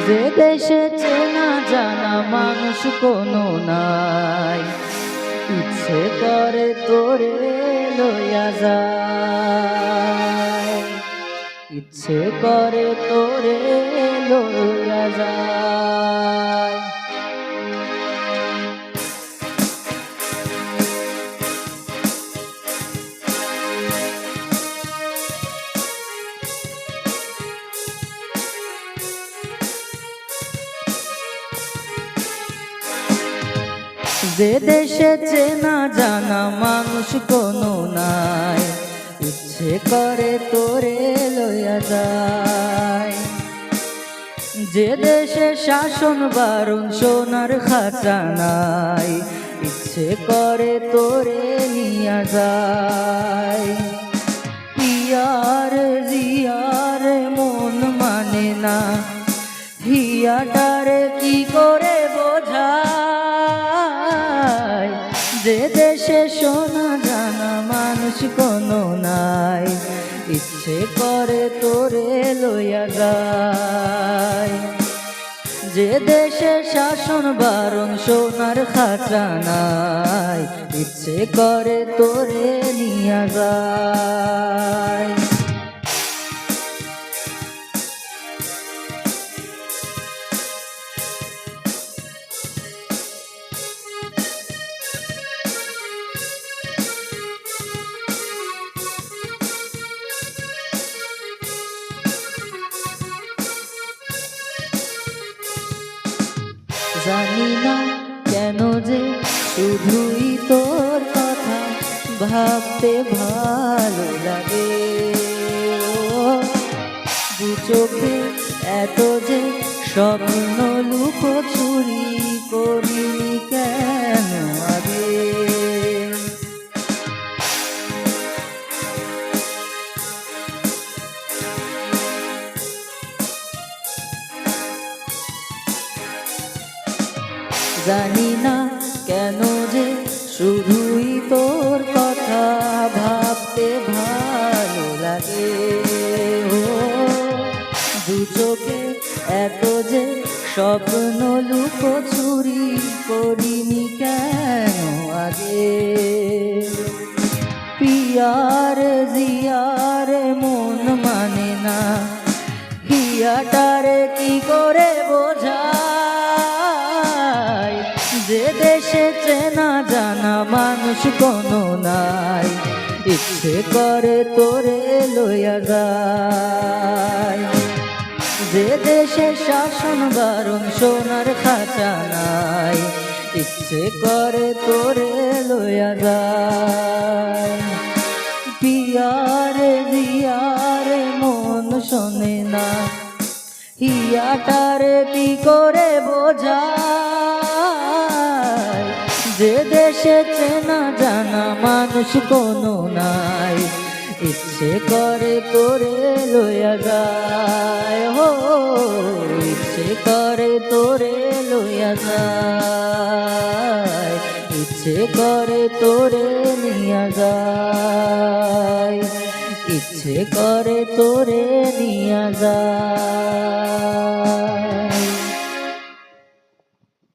যে দেশে চেনা জানা মানুষ কোনো নাই, ইচ্ছে করে তোরে লইয়া যায়, ইচ্ছে করে তোরে লইয়া যায়। যে দেশে চেনা জানা মানুষ কোনো নাই, ইচ্ছে করে তোরে লইয়া যায়। যে দেশে শাসন বারণ সোনার খাঁচা নাই, ইচ্ছে করে তোরে নিয়া যায়। হিয়ার জিয়ার মন মানে না, হিয়াটারে কি করে বোঝায়। যে দেশে সোনা জানা মানুষ কোনো নাই, ইচ্ছে করে তোরে লইয়া যায়। যে দেশে শাসন বারণ সোনার খাঁচা নাই, ইচ্ছে করে তোরে নিয়া যায়। জানি না কেন যে শুধুই তোর কথা ভাবতে ভালো লাগে। দু চোখে এত যে স্বপ্ন লুকোচুরি করিনি কেন আগে। জানি না কেন যে শুধুই তোর কথা ভাবতে ভালো লাগে। দু চোখে এত যে স্বপ্ন লুকোচুরি করিনি কেন আগে। পিয়ার জিয়ার মন মানে না, হিয়াটারে কি করে বোঝায়। যে দেশে চেনা জানা মানুষ কোনো নাই, ইচ্ছে করে তোরে লইয়া যায়। যে দেশে শাসন বারণ সোনার খাঁচা নাই, ইচ্ছে করে তোরে লইয়া যায়। পিয়ারে জিয়ারে মন শোনে না, হিয়াটারে কি করে বোঝায়। যে দেশে চেনা জানা মানুষ কোনো নাই, ইচ্ছে করে তোরে লইয়া যায়। হো ইচ্ছে করে তোরে লইয়া যায়, ইচ্ছে করে তোরে নিয়া যায়, ইচ্ছে করে তোরে নিয়া যায়।